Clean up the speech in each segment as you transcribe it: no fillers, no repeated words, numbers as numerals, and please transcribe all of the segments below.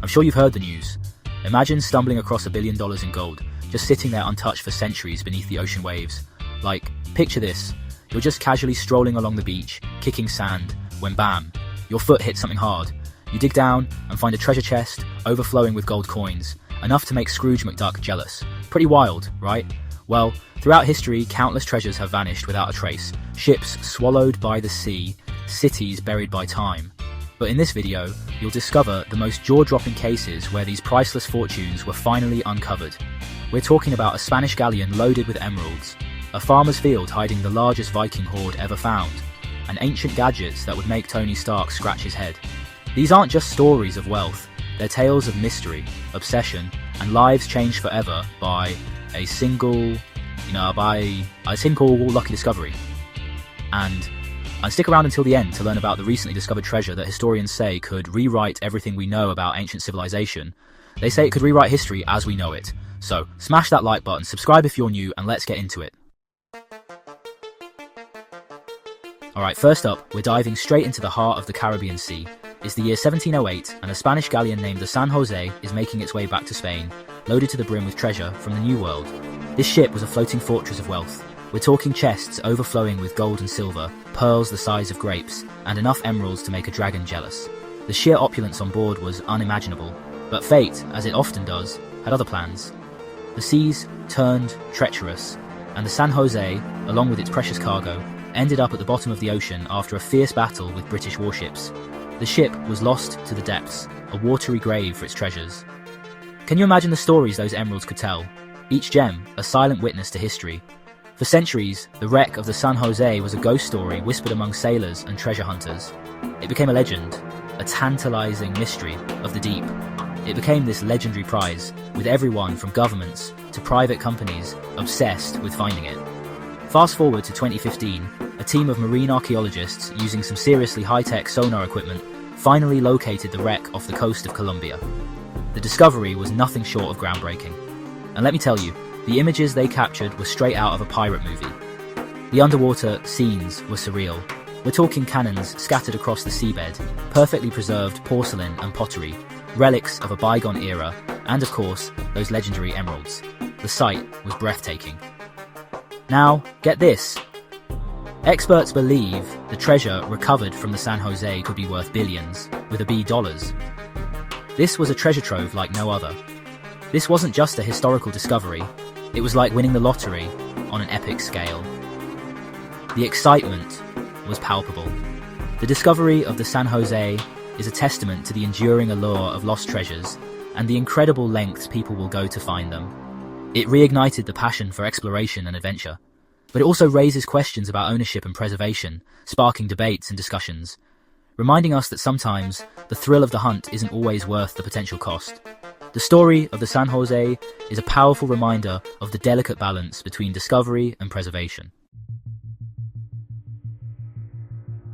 I'm sure you've heard the news. Imagine stumbling across $1 billion in gold, just sitting there untouched for centuries beneath the ocean waves. Like, picture this. You're just casually strolling along the beach, kicking sand, when bam, your foot hits something hard. You dig down and find a treasure chest overflowing with gold coins, enough to make Scrooge McDuck jealous. Pretty wild, right? Well, throughout history, countless treasures have vanished without a trace. Ships swallowed by the sea, cities buried by time. But in this video, you'll discover the most jaw-dropping cases where these priceless fortunes were finally uncovered. We're talking about a Spanish galleon loaded with emeralds, a farmer's field hiding the largest Viking hoard ever found, and ancient gadgets that would make Tony Stark scratch his head. These aren't just stories of wealth, they're tales of mystery, obsession, and lives changed forever by a single lucky discovery. And stick around until the end to learn about the recently discovered treasure that historians say could rewrite everything we know about ancient civilization. They say it could rewrite history as we know it. So smash that like button, subscribe if you're new, and let's get into it. Alright, first up, we're diving straight into the heart of the Caribbean Sea. It's the year 1708, and a Spanish galleon named the San Jose is making its way back to Spain, loaded to the brim with treasure from the New World. This ship was a floating fortress of wealth. We're talking chests overflowing with gold and silver, pearls the size of grapes, and enough emeralds to make a dragon jealous. The sheer opulence on board was unimaginable, but fate, as it often does, had other plans. The seas turned treacherous, and the San Jose, along with its precious cargo, ended up at the bottom of the ocean after a fierce battle with British warships. The ship was lost to the depths, a watery grave for its treasures. Can you imagine the stories those emeralds could tell? Each gem, a silent witness to history. For centuries, the wreck of the San Jose was a ghost story whispered among sailors and treasure hunters. It became a legend, a tantalizing mystery of the deep. It became this legendary prize, with everyone from governments to private companies obsessed with finding it. Fast forward to 2015, a team of marine archaeologists using some seriously high-tech sonar equipment finally located the wreck off the coast of Colombia. The discovery was nothing short of groundbreaking. And let me tell you, the images they captured were straight out of a pirate movie. The underwater scenes were surreal. We're talking cannons scattered across the seabed, perfectly preserved porcelain and pottery, relics of a bygone era, and of course, those legendary emeralds. The sight was breathtaking. Now, get this. Experts believe the treasure recovered from the San Jose could be worth billions, with a B dollars. This was a treasure trove like no other. This wasn't just a historical discovery, it was like winning the lottery on an epic scale. The excitement was palpable. The discovery of the San Jose is a testament to the enduring allure of lost treasures and the incredible lengths people will go to find them. It reignited the passion for exploration and adventure, but it also raises questions about ownership and preservation, sparking debates and discussions, reminding us that sometimes the thrill of the hunt isn't always worth the potential cost. The story of the San Jose is a powerful reminder of the delicate balance between discovery and preservation.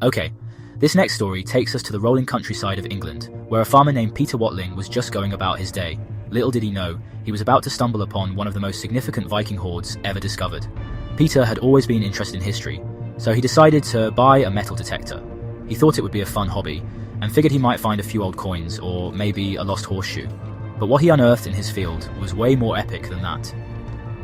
Okay, this next story takes us to the rolling countryside of England, where a farmer named Peter Watling was just going about his day. Little did he know, he was about to stumble upon one of the most significant Viking hoards ever discovered. Peter had always been interested in history, so he decided to buy a metal detector. He thought it would be a fun hobby, and figured he might find a few old coins, or maybe a lost horseshoe. But what he unearthed in his field was way more epic than that.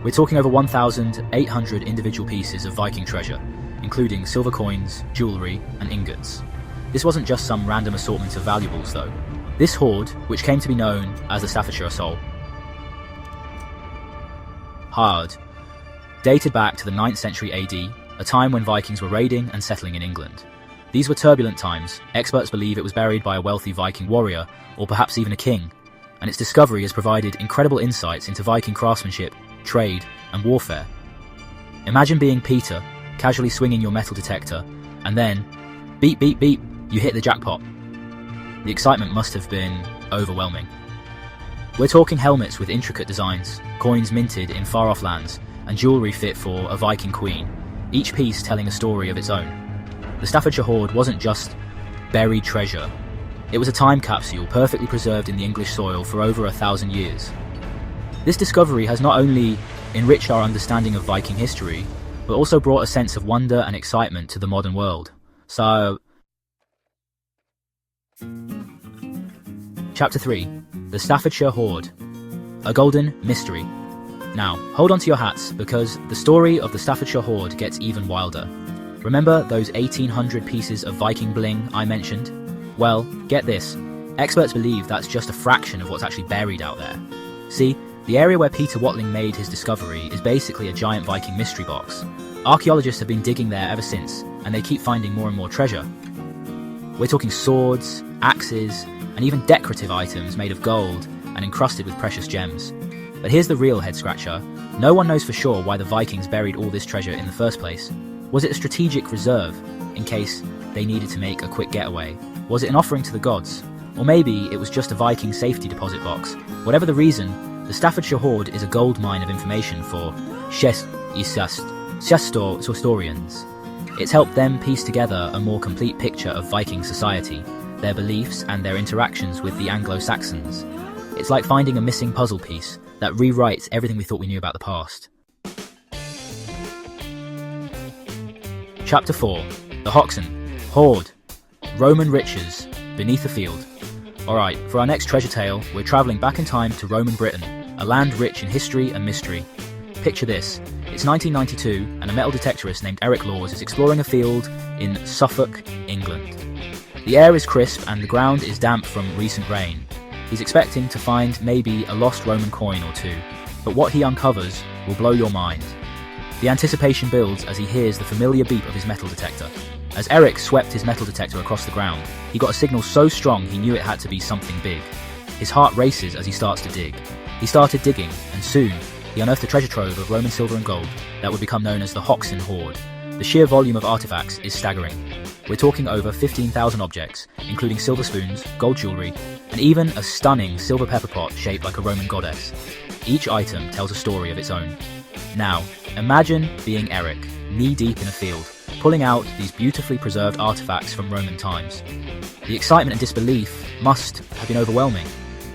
We're talking over 1,800 individual pieces of Viking treasure, including silver coins, jewellery, and ingots. This wasn't just some random assortment of valuables though. This hoard, which came to be known as the Staffordshire Assault, dated back to the 9th century AD, a time when Vikings were raiding and settling in England. These were turbulent times. Experts believe it was buried by a wealthy Viking warrior, or perhaps even a king, and its discovery has provided incredible insights into Viking craftsmanship, trade, and warfare. Imagine being Peter, casually swinging your metal detector, and then, beep beep beep, you hit the jackpot. The excitement must have been overwhelming. We're talking helmets with intricate designs, coins minted in far-off lands, and jewellery fit for a Viking queen, each piece telling a story of its own. The Staffordshire hoard wasn't just buried treasure, it was a time capsule perfectly preserved in the English soil for over 1,000 years. This discovery has not only enriched our understanding of Viking history, but also brought a sense of wonder and excitement to the modern world. So, Chapter 3. the Staffordshire Hoard, a golden mystery. Now, hold on to your hats, because the story of the Staffordshire Hoard gets even wilder. Remember those 1800 pieces of Viking bling I mentioned? Well, get this. Experts believe that's just a fraction of what's actually buried out there. See, the area where Peter Watling made his discovery is basically a giant Viking mystery box. Archaeologists have been digging there ever since, and they keep finding more and more treasure. We're talking swords, axes, and even decorative items made of gold and encrusted with precious gems. But here's the real head-scratcher. No one knows for sure why the Vikings buried all this treasure in the first place. Was it a strategic reserve, in case they needed to make a quick getaway? Was it an offering to the gods? Or maybe it was just a Viking safety deposit box. Whatever the reason, the Staffordshire Hoard is a gold mine of information for historians. It's helped them piece together a more complete picture of Viking society, their beliefs and their interactions with the Anglo-Saxons. It's like finding a missing puzzle piece that rewrites everything we thought we knew about the past. Chapter 4. The Hoxne Hoard. Roman riches beneath the field. Alright, for our next treasure tale, we're travelling back in time to Roman Britain, a land rich in history and mystery. Picture this. It's 1992, and a metal detectorist named Eric Laws is exploring a field in Suffolk, England. The air is crisp and the ground is damp from recent rain. He's expecting to find maybe a lost Roman coin or two, but what he uncovers will blow your mind. The anticipation builds as he hears the familiar beep of his metal detector. As Eric swept his metal detector across the ground, he got a signal so strong he knew it had to be something big. His heart races as he starts to dig. He started digging, and soon, he unearthed a treasure trove of Roman silver and gold that would become known as the Hoxne Hoard. The sheer volume of artifacts is staggering. We're talking over 15,000 objects, including silver spoons, gold jewellery, and even a stunning silver pepper pot shaped like a Roman goddess. Each item tells a story of its own. Now, imagine being Eric, knee-deep in a field, pulling out these beautifully preserved artifacts from Roman times. The excitement and disbelief must have been overwhelming.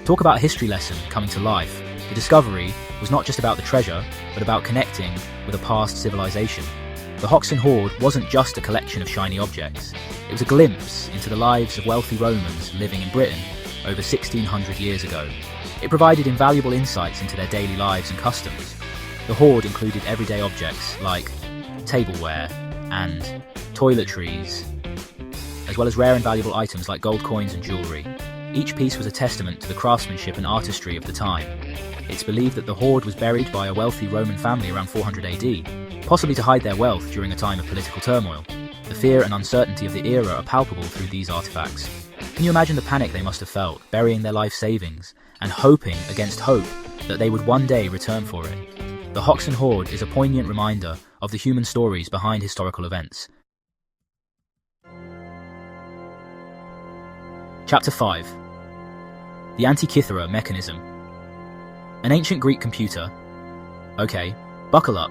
Talk about a history lesson coming to life. The discovery was not just about the treasure, but about connecting with a past civilization. The Hoxne Hoard wasn't just a collection of shiny objects. It was a glimpse into the lives of wealthy Romans living in Britain over 1600 years ago. It provided invaluable insights into their daily lives and customs. The hoard included everyday objects like tableware and toiletries, as well as rare and valuable items like gold coins and jewellery. Each piece was a testament to the craftsmanship and artistry of the time. It's believed that the hoard was buried by a wealthy Roman family around 400 AD, possibly to hide their wealth during a time of political turmoil. The fear and uncertainty of the era are palpable through these artifacts. Can you imagine the panic they must have felt, burying their life savings, and hoping against hope that they would one day return for it? The Hoxne Hoard is a poignant reminder of the human stories behind historical events. Chapter 5. The Antikythera Mechanism. An ancient Greek computer. Okay, buckle up,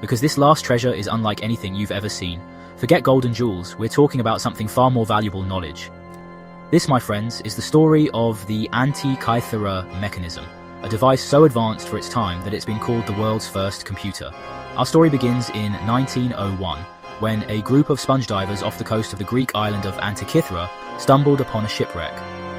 because this last treasure is unlike anything you've ever seen. Forget gold and jewels, we're talking about something far more valuable: knowledge. This, my friends, is the story of the Antikythera Mechanism, a device so advanced for its time that it's been called the world's first computer. Our story begins in 1901, when a group of sponge divers off the coast of the Greek island of Antikythera stumbled upon a shipwreck.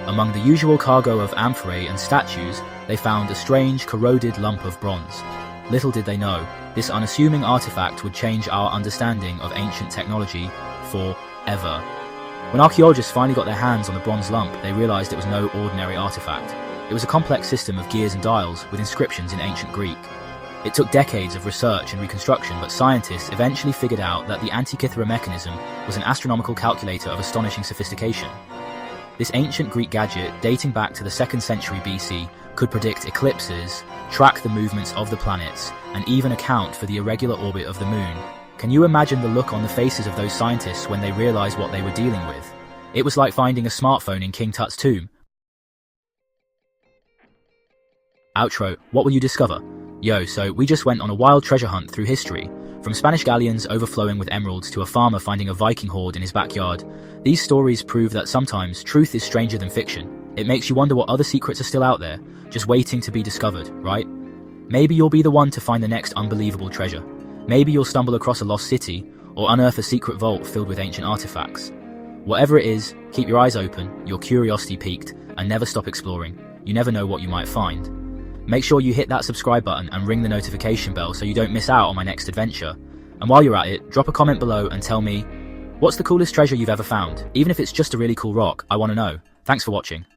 Among the usual cargo of amphorae and statues, they found a strange, corroded lump of bronze. Little did they know, this unassuming artifact would change our understanding of ancient technology forever. When archaeologists finally got their hands on the bronze lump, they realized it was no ordinary artifact. It was a complex system of gears and dials with inscriptions in ancient Greek. It took decades of research and reconstruction, but scientists eventually figured out that the Antikythera mechanism was an astronomical calculator of astonishing sophistication. This ancient Greek gadget, dating back to the 2nd century BC, could predict eclipses, track the movements of the planets, and even account for the irregular orbit of the moon. Can you imagine the look on the faces of those scientists when they realized what they were dealing with? It was like finding a smartphone in King Tut's tomb. Outro, what will you discover? Yo, so we just went on a wild treasure hunt through history. From Spanish galleons overflowing with emeralds to a farmer finding a Viking hoard in his backyard. These stories prove that sometimes truth is stranger than fiction. It makes you wonder what other secrets are still out there, just waiting to be discovered, right? Maybe you'll be the one to find the next unbelievable treasure. Maybe you'll stumble across a lost city, or unearth a secret vault filled with ancient artifacts. Whatever it is, keep your eyes open, your curiosity piqued, and never stop exploring. you never know what you might find. Make sure you hit that subscribe button and ring the notification bell so you don't miss out on my next adventure. And while you're at it, drop a comment below and tell me, what's the coolest treasure you've ever found? Even if it's just a really cool rock, I want to know. Thanks for watching.